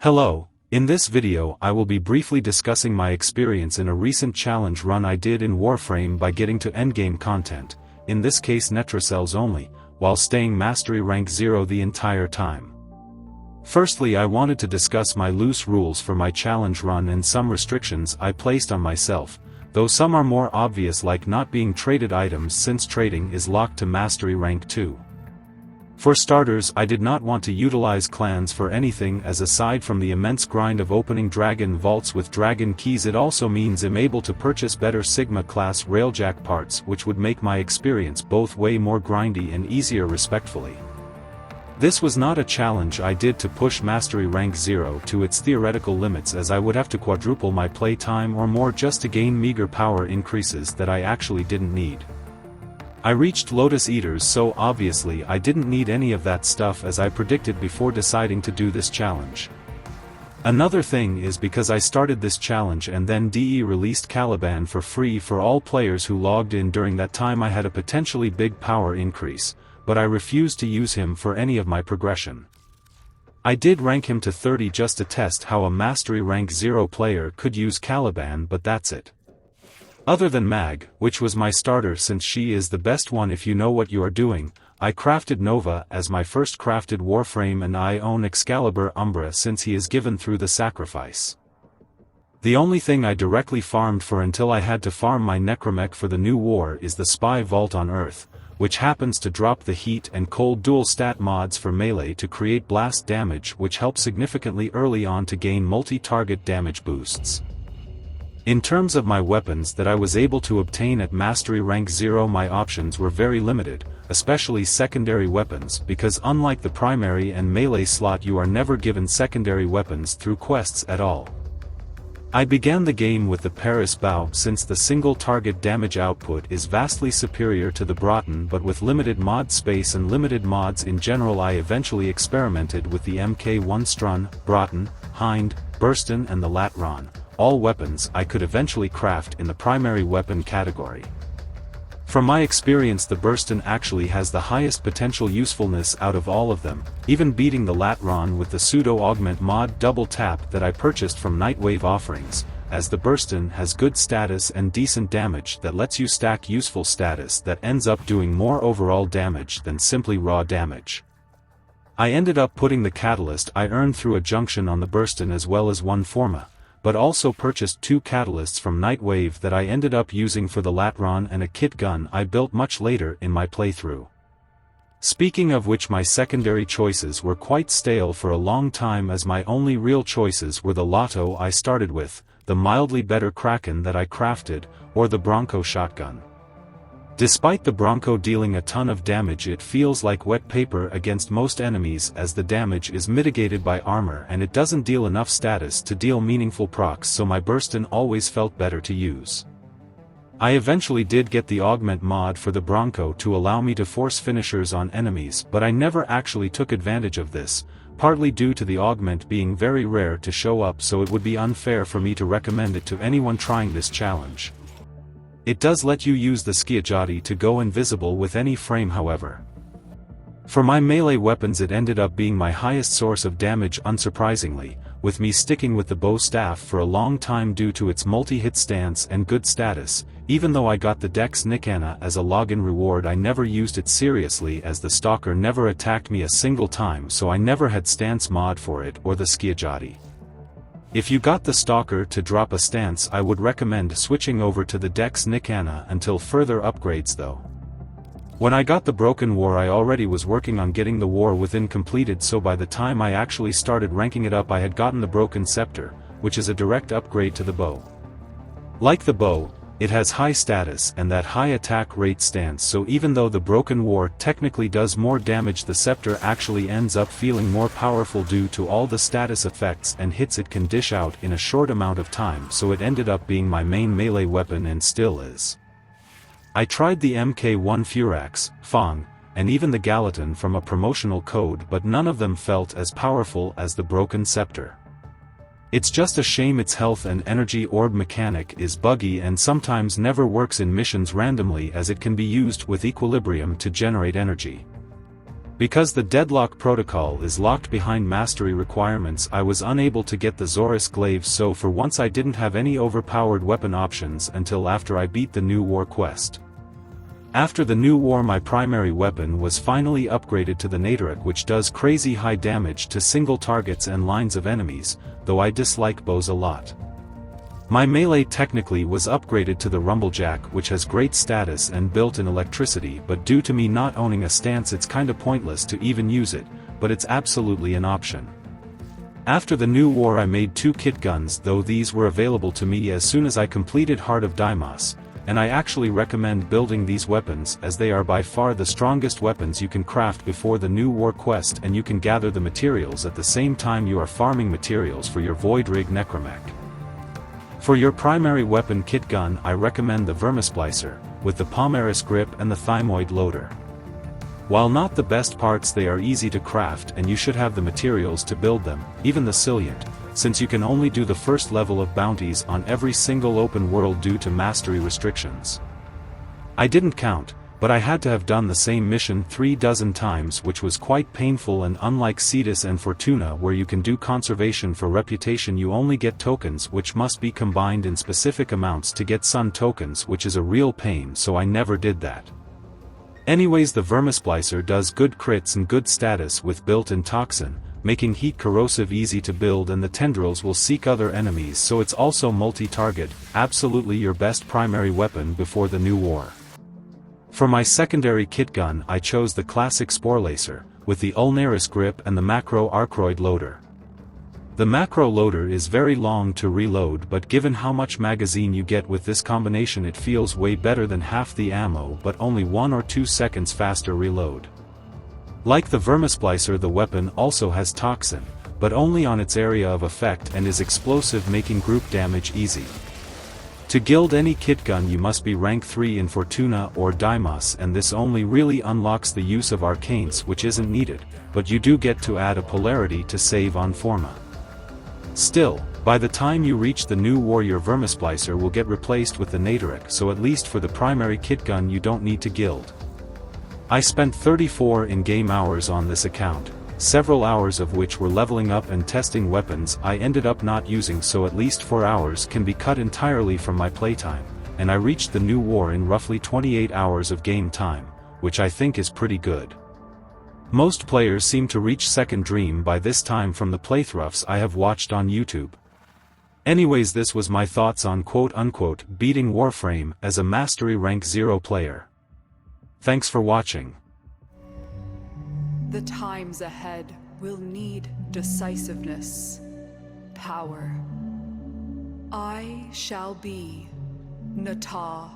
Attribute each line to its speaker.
Speaker 1: Hello, in this video I will be briefly discussing my experience in a recent challenge run I did in Warframe by getting to endgame content, in this case Netracells only, while staying Mastery rank 0 the entire time. Firstly, I wanted to discuss my loose rules for my challenge run and some restrictions I placed on myself, though some are more obvious, like not being traded items since trading is locked to Mastery rank 2. For starters, I did not want to utilize clans for anything, as aside from the immense grind of opening dragon vaults with dragon keys, it also means I'm able to purchase better Sigma class railjack parts, which would make my experience both way more grindy and easier respectfully. This was not a challenge I did to push Mastery rank 0 to its theoretical limits, as I would have to quadruple my play time or more just to gain meager power increases that I actually didn't need. I reached Lotus Eaters, so obviously I didn't need any of that stuff as I predicted before deciding to do this challenge. Another thing is because I started this challenge and then DE released Caliban for free for all players who logged in during that time, I had a potentially big power increase, but I refused to use him for any of my progression. I did rank him to 30 just to test how a Mastery rank 0 player could use Caliban, but that's it. Other than Mag, which was my starter since she is the best one if you know what you are doing, I crafted Nova as my first crafted Warframe, and I own Excalibur Umbra since he is given through the sacrifice. The only thing I directly farmed for until I had to farm my Necromech for the new war is the Spy Vault on Earth, which happens to drop the heat and cold dual stat mods for melee to create blast damage, which helps significantly early on to gain multi-target damage boosts. In terms of my weapons that I was able to obtain at Mastery rank 0, my options were very limited, especially secondary weapons, because unlike the primary and melee slot, you are never given secondary weapons through quests at all. I began the game with the Paris Bow since the single target damage output is vastly superior to the Broughton, but with limited mod space and limited mods in general I eventually experimented with the MK1 Strun, Broughton, Hind, Burston and the Latron, all weapons I could eventually craft in the primary weapon category. From my experience, the Burston actually has the highest potential usefulness out of all of them, even beating the Latron with the pseudo-augment mod double tap that I purchased from Nightwave offerings, as the Burston has good status and decent damage that lets you stack useful status that ends up doing more overall damage than simply raw damage. I ended up putting the catalyst I earned through a junction on the Burston as well as one Forma, but also purchased 2 catalysts from Nightwave that I ended up using for the Latron and a Kitgun I built much later in my playthrough. Speaking of which, my secondary choices were quite stale for a long time, as my only real choices were the Lotto I started with, the mildly better Kraken that I crafted, or the Bronco shotgun. Despite the Bronco dealing a ton of damage, it feels like wet paper against most enemies, as the damage is mitigated by armor and it doesn't deal enough status to deal meaningful procs, so my Burston always felt better to use. I eventually did get the augment mod for the Bronco to allow me to force finishers on enemies, but I never actually took advantage of this, partly due to the augment being very rare to show up, so it would be unfair for me to recommend it to anyone trying this challenge. It does let you use the Skiajati to go invisible with any frame, however. For my melee weapons, it ended up being my highest source of damage unsurprisingly, with me sticking with the bow staff for a long time due to its multi-hit stance and good status. Even though I got the Dex Nikana as a login reward, I never used it seriously, as the Stalker never attacked me a single time, so I never had stance mod for it or the Skiajati. If you got the Stalker to drop a stance, I would recommend switching over to the Dex Nikana until further upgrades though. When I got the Broken War, I already was working on getting the War Within completed, so by the time I actually started ranking it up I had gotten the Broken Scepter, which is a direct upgrade to the bow. Like the bow, it has high status and that high attack rate stance, so even though the Broken War technically does more damage, the Scepter actually ends up feeling more powerful due to all the status effects and hits it can dish out in a short amount of time, so it ended up being my main melee weapon and still is. I tried the MK1 Furax, Fong, and even the Gallatin from a promotional code, but none of them felt as powerful as the Broken Scepter. It's just a shame its health and energy orb mechanic is buggy and sometimes never works in missions randomly, as it can be used with equilibrium to generate energy. Because the deadlock protocol is locked behind mastery requirements, I was unable to get the Zorus glaives, so for once I didn't have any overpowered weapon options until after I beat the new war quest. After the new war, my primary weapon was finally upgraded to the Zenurik, which does crazy high damage to single targets and lines of enemies, though I dislike bows a lot. My melee technically was upgraded to the Rumblejack, which has great status and built-in electricity, but due to me not owning a stance it's kinda pointless to even use it, but it's absolutely an option. After the new war I made 2 kit guns, though these were available to me as soon as I completed Heart of Deimos, and I actually recommend building these weapons as they are by far the strongest weapons you can craft before the new war quest, and you can gather the materials at the same time you are farming materials for your Void Rig Necromech. For your primary weapon kit gun I recommend the Vermisplicer, with the Palmaris grip and the Thymoid loader. While not the best parts, they are easy to craft and you should have the materials to build them, even the Cilliant, since you can only do the first level of bounties on every single open world due to mastery restrictions. I didn't count, but I had to have done the same mission 3 dozen times, which was quite painful, and unlike Cetus and Fortuna where you can do conservation for reputation, you only get tokens which must be combined in specific amounts to get sun tokens, which is a real pain, so I never did that. Anyways, the Vermisplicer does good crits and good status with built-in toxin, making heat corrosive easy to build, and the tendrils will seek other enemies, so it's also multi-target, absolutely your best primary weapon before the new war. For my secondary kit gun I chose the classic Sporelacer, with the Ulnaris grip and the Macro Archroid loader. The Macro loader is very long to reload, but given how much magazine you get with this combination it feels way better than half the ammo, but only 1 or 2 seconds faster reload. Like the Vermisplicer, the weapon also has toxin, but only on its area of effect, and is explosive, making group damage easy. To guild any kit gun you must be rank 3 in Fortuna or Deimos, and this only really unlocks the use of arcanes, which isn't needed, but you do get to add a polarity to save on Forma. Still, by the time you reach the new war your Vermisplicer will get replaced with the Zenurik, so at least for the primary kit gun you don't need to guild. I spent 34 in-game hours on this account, several hours of which were leveling up and testing weapons I ended up not using, so at least 4 hours can be cut entirely from my playtime, and I reached the new war in roughly 28 hours of game time, which I think is pretty good. Most players seem to reach Second Dream by this time from the playthroughs I have watched on YouTube. Anyways, this was my thoughts on quote-unquote beating Warframe as a mastery rank 0 player. Thanks for watching.
Speaker 2: The times ahead will need decisiveness, power. I shall be Nata.